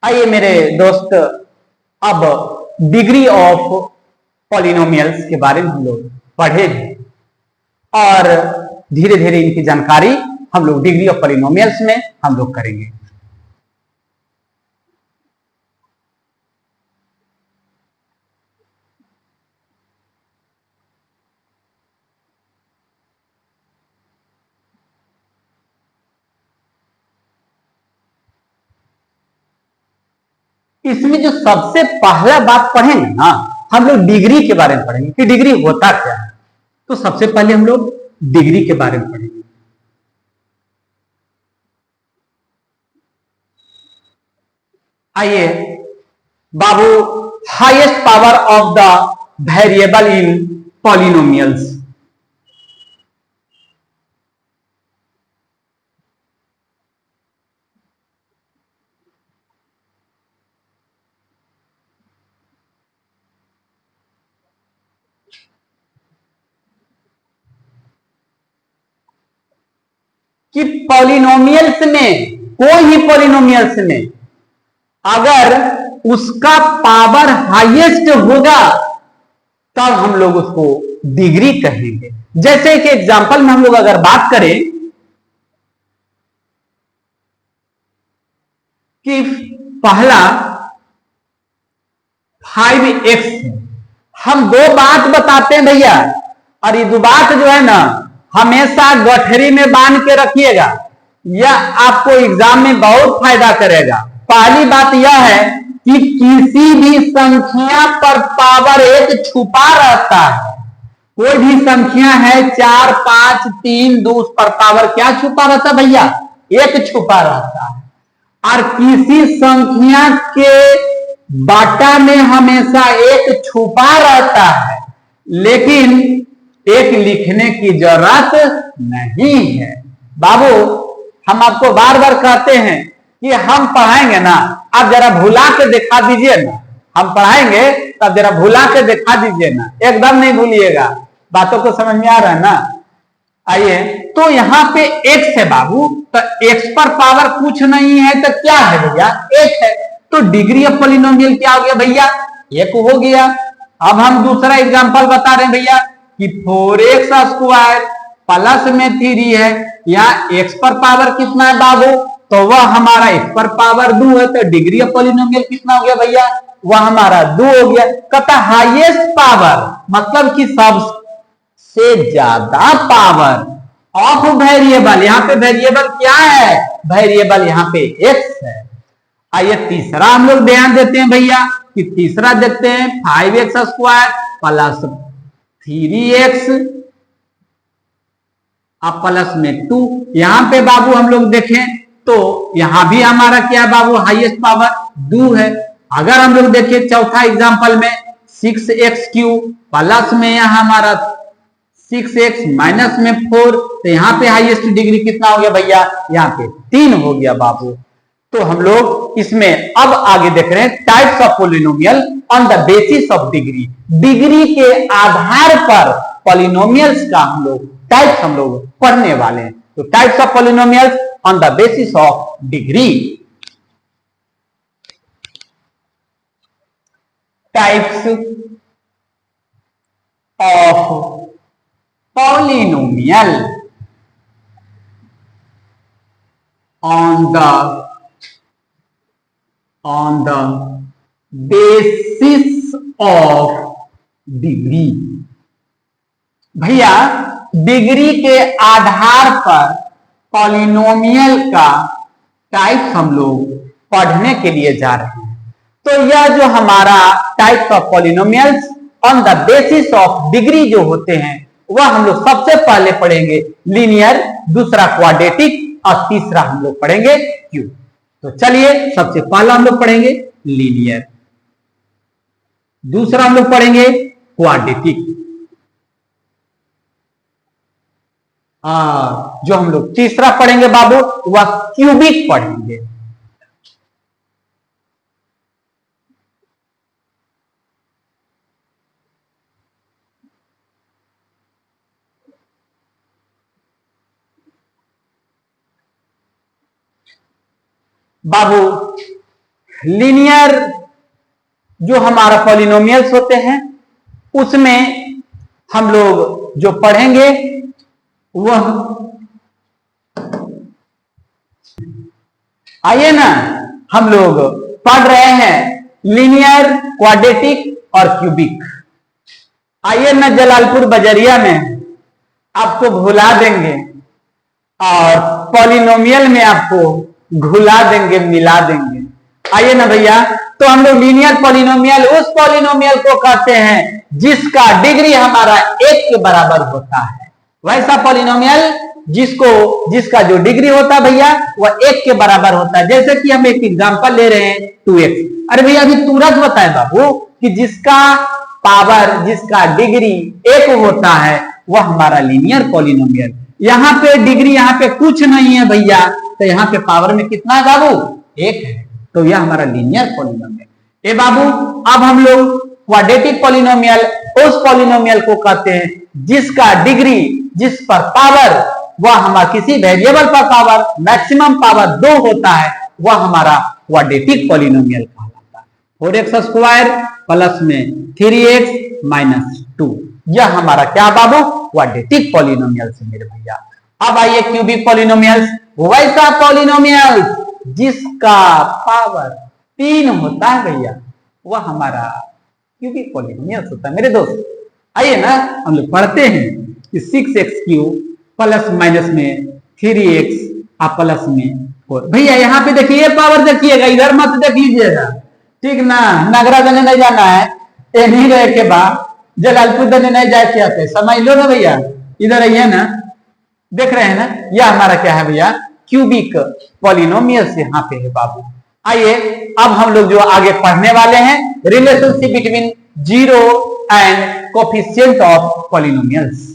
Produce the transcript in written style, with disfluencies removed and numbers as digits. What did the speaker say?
आइए मेरे दोस्त, अब डिग्री ऑफ पॉलिनोमियल्स के बारे में हम लोग पढ़े और धीरे धीरे इनकी जानकारी हम लोग डिग्री ऑफ पॉलिनोमियल्स में हम लोग करेंगे। इसमें जो सबसे पहला बात पढ़ेंगे ना, हम लोग डिग्री के बारे में पढ़ेंगे कि डिग्री होता क्या है। तो सबसे पहले हम लोग डिग्री के बारे में पढ़ेंगे। आइए बाबू, highest power of the variable in polynomials. कि पॉलिनोमियल्स में, कोई भी पॉलिनोमियल्स में अगर उसका पावर हाईएस्ट होगा तब हम लोग उसको डिग्री कहेंगे। जैसे कि एग्जांपल में हम लोग अगर बात करें कि पहला 5x, हम दो बात बताते हैं भैया, और ये दो बात जो है ना हमेशा गठरी में बांध के रखिएगा, यह आपको एग्जाम में बहुत फायदा करेगा। पहली बात यह है कि किसी भी संख्या पर पावर एक छुपा रहता है। कोई भी संख्या है 4, 5, 3, 2, उस पर पावर क्या छुपा रहता है भैया? एक छुपा रहता है। और किसी संख्या के बाटा में हमेशा एक छुपा रहता है, लेकिन एक लिखने की जरूरत नहीं है। बाबू, हम आपको बार बार कहते हैं कि हम पढ़ाएंगे ना, आप जरा भुला के दिखा दीजिए ना। हम पढ़ाएंगे तब जरा भुला के दिखा दीजिए ना, एकदम नहीं भूलिएगा। बातों को समझ में आ रहा है ना? आइए, तो यहाँ पे x है बाबू, तो x पर पावर कुछ नहीं है तो क्या है भैया? एक है। तो डिग्री ऑफ पॉलिनोमियल क्या हो गया भैया? एक हो गया। अब हम दूसरा एग्जांपल बता रहे हैं भैया कि 4x स्क्वायर प्लस में 3 है। यहाँ x पर पावर कितना है बाबू? तो वह हमारा x पर पावर 2 है। तो डिग्री ऑफ पॉलिनोमियल कितना हो गया भैया? वह हमारा 2 हो गया। कहता हाईएस्ट पावर मतलब कि सबसे ज्यादा पावर ऑफ वेरिएबल। यहाँ पे वेरिएबल क्या है? वेरिएबल यहाँ पे x है। आइए तीसरा हम लोग ध्यान देते हैं भैया कि तीसरा देखते हैं 5x स्क्वायर प्लस 3x अब प्लस में 2। यहां पे बाबू हम लोग देखें तो यहां भी हमारा क्या है बाबू? हाईएस्ट पावर 2 है। अगर हम लोग देखें चौथा एग्जांपल में 6x³ प्लस में यहां हमारा 6x माइनस में 4, तो यहां पे हाईएस्ट डिग्री कितना हो गया भैया? यहाँ पे 3 हो गया बाबू। तो हम लोग इसमें अब आगे देख रहे हैं types of polynomial on the basis of degree. Degree के आधार पर पॉलिनोमियल्स का हम लोग टाइप्स हम लोग पढ़ने वाले हैं। तो types of polynomials on the basis of degree. Types of polynomial on the basis of degree. भैया, डिग्री के आधार पर पॉलिनोमियल का टाइप हम लोग पढ़ने के लिए जा रहे हैं। तो यह जो हमारा types of polynomials on the basis of degree जो होते हैं वह हम लोग सबसे पहले पढ़ेंगे लीनियर, दूसरा क्वाड्रेटिक और तीसरा हम लोग पढ़ेंगे क्यूब। तो चलिए सबसे पहला हम लोग पढ़ेंगे लीनियर, दूसरा हम लोग पढ़ेंगे क्वाड्रेटिक, जो हम लोग तीसरा पढ़ेंगे बाबू वह क्यूबिक पढ़ेंगे। बाबू लीनियर जो हमारा पॉलिनोमियल्स होते हैं उसमें हम लोग जो पढ़ेंगे वह, आइए ना, हम लोग पढ़ रहे हैं लीनियर, क्वाड्रेटिक और क्यूबिक। आइए ना, जलालपुर बजरिया में आपको भुला देंगे और पॉलिनोमियल में आपको घुला देंगे, मिला देंगे। आइए ना भैया, तो हम लोग लीनियर पॉलिनोमियल उस पॉलिनोमियल को कहते हैं जिसका डिग्री हमारा 1 के बराबर होता है। वैसा पॉलिनोमियल जिसका जो डिग्री होता है भैया वह 1 के बराबर होता है। जैसे कि हम एक एग्जांपल ले रहे हैं 2x। अरे भैया अभी तुरंत बताए बाबू कि जिसका पावर, जिसका डिग्री 1 होता है वह हमारा लीनियर पॉलिनोमियल। यहाँ पे डिग्री, यहाँ पे कुछ नहीं है भैया, तो यहाँ पे पावर में कितना है बाबू? 1 है, तो यह हमारा लीनियर पॉलिनोमियल। ए बाबू, अब हम लोग क्वाड्रेटिक पॉलिनोमियल उस पॉलिनोमियल को कहते हैं जिसका डिग्री, जिस पर पावर, वह हमारा किसी वेरिएबल पर पावर, मैक्सिमम पावर 2 होता है, वह हमारा क्वाड्रेटिक पॉलिनोमियल कहलाता है। 4x² प्लस में 3x माइनस 2, यह हमारा क्या बाबू? क्वाड्रेटिक पॉलिनोमियल से मेरे भैया। अब आइए क्यूबिक पॉलिनोमियल्स, वैसा पॉलिनोमियल जिसका पावर 3 होता है भैया, वह हमारा क्यूबिक पॉलिनोमियल होता है मेरे दोस्त। आइए ना, हम लोग पढ़ते हैं कि 6x³ प्लस माइनस में 3x प्लस में 4। भैया यहाँ पे देखिए, पावर देखिएगा, इधर मत देख लीजिएगा, ठीक ना। नगरा देने नहीं जाना है, ये नहीं रहे के बाद जलालपुर देने नहीं जाए के आते, समझ लो ना भैया। इधर आइए ना, देख रहे हैं ना, यह हमारा क्या है भैया? क्यूबिक पॉलिनोमियल यहाँ पे है बाबू। आइए अब हम लोग जो आगे पढ़ने वाले हैं, relationship between zero and coefficient of polynomials.